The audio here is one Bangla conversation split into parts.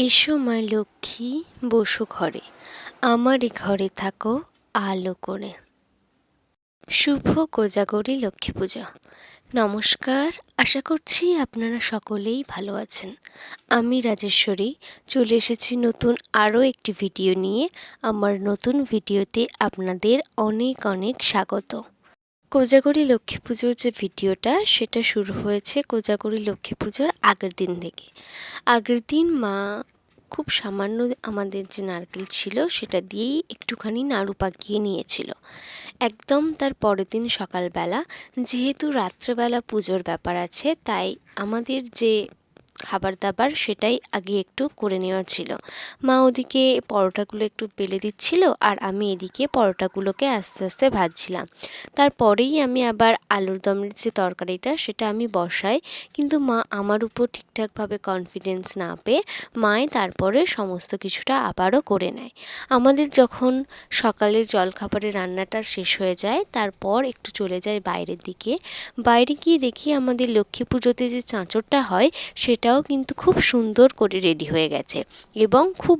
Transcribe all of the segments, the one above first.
এসো মা লক্ষ্মী বসো ঘরে, আমারই ঘরে থাকো আলো করে। শুভ কোজাগরী লক্ষ্মী পূজা। নমস্কার, আশা করছি আপনারা সকলেই ভালো আছেন। আমি রাজেশ্বরী চলে এসেছি নতুন আরও একটি ভিডিও নিয়ে। আমার নতুন ভিডিওতে আপনাদের অনেক অনেক স্বাগত। কোজাগরী লক্ষ্মী পুজোর যে ভিডিওটা সেটা শুরু হয়েছে কোজাগরী লক্ষ্মী পুজোর আগের দিন থেকে। আগের দিন মা খুব সামান্য আমাদের যে নারকেল ছিল সেটা দিয়েই একটুখানি নাড়ু পাকিয়ে নিয়েছিল। একদম তার পরের দিন সকালবেলা, যেহেতু রাত্রেবেলা পুজোর ব্যাপার আছে, তাই আমাদের যে খাবার দাবার সেটাই আগে একটু করে নেওয়ার ছিল। মা ওদিকে পরোটাগুলো একটু বেলে দিচ্ছিল আর আমি এদিকে পরোটাগুলোকে আস্তে আস্তে ভাজছিলাম। তারপরেই আমি আবার আলুর দমের যে তরকারিটা সেটা আমি বসাই, কিন্তু মা আমার উপর ঠিকঠাকভাবে কনফিডেন্স না পেয়ে মাই তারপরে সমস্ত কিছুটা আবারও করে নেয়। আমাদের যখন সকালের জলখাবারের রান্নাটা শেষ হয়ে যায়, তারপর একটু চলে যায় বাইরের দিকে। বাইরে গিয়ে দেখি আমাদের লক্ষ্মী পুজোতে যে চাঁচরটা হয় সেটাও কিন্তু খুব সুন্দর করে রেডি হয়ে গেছে এবং খুব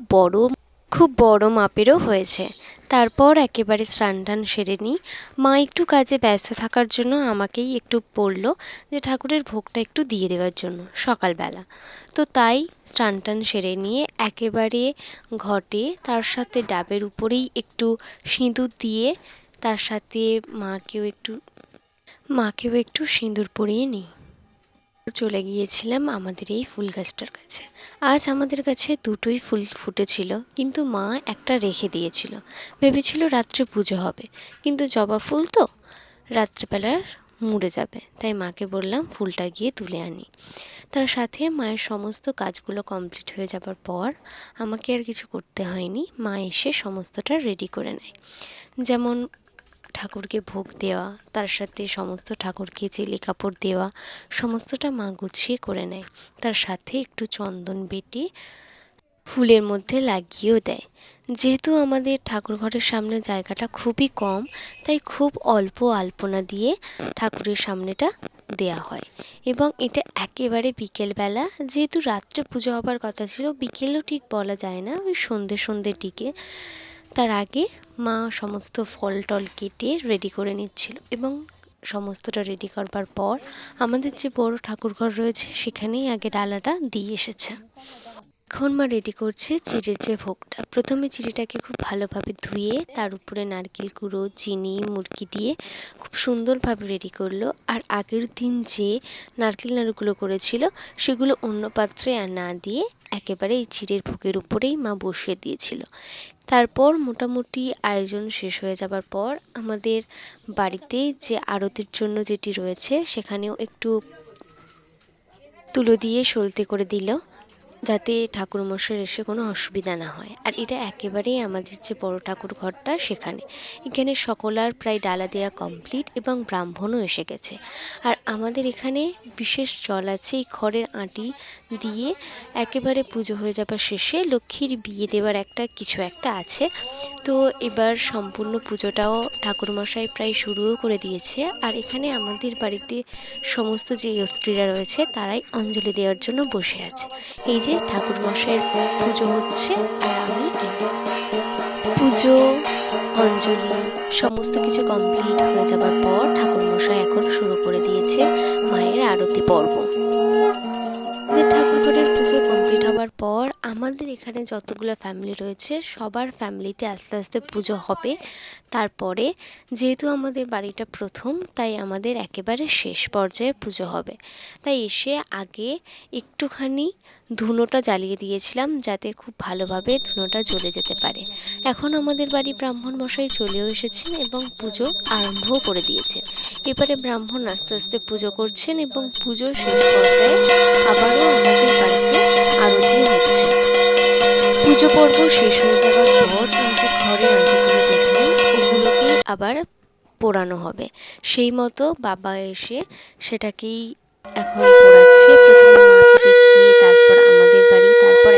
বড় মাপেরও হয়েছে। তারপর একেবারে স্নান টান সেরে নিই। মা একটু কাজে ব্যস্ত থাকার জন্য আমাকেই একটু বললো যে ঠাকুরের ভোগটা একটু দিয়ে দেওয়ার জন্য সকালবেলা। তো তাই স্নান টান সেরে নিয়ে একেবারে ঘটে, তার সাথে ডাবের উপরেই একটু সিঁদুর দিয়ে, তার সাথে মাকেও একটু সিঁদুর পরিয়ে নিই। চলে গিয়েছিলাম আমাদের এই ফুল গাছটার কাছে। আজ আমাদের কাছে দুটোই ফুল ফুটেছিল, কিন্তু মা একটা রেখে দিয়েছিল। ভেবেছিল রাত্রে পুজো হবে, কিন্তু জবা ফুল তো রাত্রেবেলার মুড়ে যাবে, তাই মাকে বললাম ফুলটা গিয়ে তুলে আনি। তার সাথে মায়ের সমস্ত কাজগুলো কমপ্লিট হয়ে যাবার পর আমাকে আর কিছু করতে হয়নি, মা এসে সমস্তটা রেডি করে নেয়। যেমন ঠাকুরকে ভোগ দেওয়া, তার সাথে সমস্ত ঠাকুরকে চেলি কাপড় দেওয়া, সমস্তটা মা গুছিয়ে করে নেয়। তার সাথে একটু চন্দন বেটে ফুলের মধ্যে লাগিয়েও দেয়। যেহেতু আমাদের ঠাকুর ঘরের সামনে জায়গাটা খুবই কম, তাই খুব অল্প আলপনা দিয়ে ঠাকুরের সামনেটা দেয়া হয়। এবং এটা একেবারে বিকেলবেলা, যেহেতু রাত্রে পুজো হবার কথা ছিল, বিকেলেও ঠিক বলা যায় না, ওই সন্ধ্যের দিকে। তার আগে মা সমস্ত ফল টল কেটে রেডি করে নিচ্ছিল এবং সমস্তটা রেডি করবার পর আমাদের যে বড় ঠাকুরঘর রয়েছে সেখানেই আগে ডালাটা দিয়ে এসেছে। এখন মা রেডি করছে চিড়ের যে ভোগটা। প্রথমে চিড়িটাকে খুব ভালোভাবে ধুয়ে তার উপরে নারকেল গুঁড়ো, চিনি, মুরগি দিয়ে খুব সুন্দরভাবে রেডি করলো। আর আগের দিন যে নারকেল নাড়ুগুলো করেছিল সেগুলো অন্য পাত্রে আর না দিয়ে একেবারে এই চিড়ের ভোগের উপরেই মা বসিয়ে দিয়েছিল। তারপর মোটামুটি আয়োজন শেষ হয়ে যাবার পর আমাদের বাড়িতে যে আরতির জন্য যেটি রয়েছে সেখানেও একটু তুলো দিয়ে সলতে করে দিল, যাতে ঠাকুরমশাইয়ের এসে কোনো অসুবিধা না হয়। আর এটা একেবারেই আমাদের যে বড় ঠাকুর ঘরটা এখানে সকলার প্রায় ডালা দেওয়া কমপ্লিট এবং ব্রাহ্মণও এসে গেছে। আর আমাদের এখানে বিশেষ চল আছে, এই খড়ের আঁটি দিয়ে একেবারে পুজো হয়ে যাবার শেষে লক্ষ্মীর বিয়ে দেওয়ার কিছু একটা আছে। তো এবার সম্পূর্ণ পুজোটাও ঠাকুরমশাই প্রায় শুরুও করে দিয়েছে। আর এখানে আমাদের বাড়িতে সমস্ত যে স্ত্রীরা রয়েছে তারাই অঞ্জলি দেওয়ার জন্য বসে আছে। এই যে ঠাকুরমশাইয়ের পুজো হচ্ছে আর আমি পুজো, অঞ্জলি সমস্ত কিছু কমপ্লিট হয়ে যাবার পর ঠাকুরমশাই এখন শুরু করে দিয়েছে মায়ের আরতি পর্ব। ঠাকুরঘরের পুজো কমপ্লিট হবার পর আমাদের এখানে যতগুলো ফ্যামিলি রয়েছে সবার ফ্যামিলিতে আস্তে আস্তে পুজো হবে। তারপরে যেহেতু আমাদের বাড়িটা প্রথম, তাই আমাদের একেবারে শেষ পর্যায়ে পুজো হবে। তাই এসে আগে একটুখানি ধুনোটা জ্বালিয়ে দিয়েছিলাম, যাতে খুব ভালোভাবে ধুনোটা জ্বলে যেতে পারে। এখন আমাদের বাড়ি ব্রাহ্মণ মশাই চলেও এসেছেন এবং পুজো আরম্ভও করে দিয়েছেন। এবারে ব্রাহ্মণ আস্তে আস্তে পুজো করছেন এবং পুজো শেষ পর্যায়ে আবারও আমাদের বাড়িতে আরতি হচ্ছে। পুজো পর্ব শেষ হয়ে যাওয়ার পর এই যে ঘরের আঁটিগুলো দেখলেন, ওগুলোকেই আবার পোড়ানো হবে। সেই মতো বাবা এসে সেটাকেই এখন পোড়াচ্ছে। প্রথমে মাকে দেখিয়ে, তারপর আমাদের বাড়ি, তারপর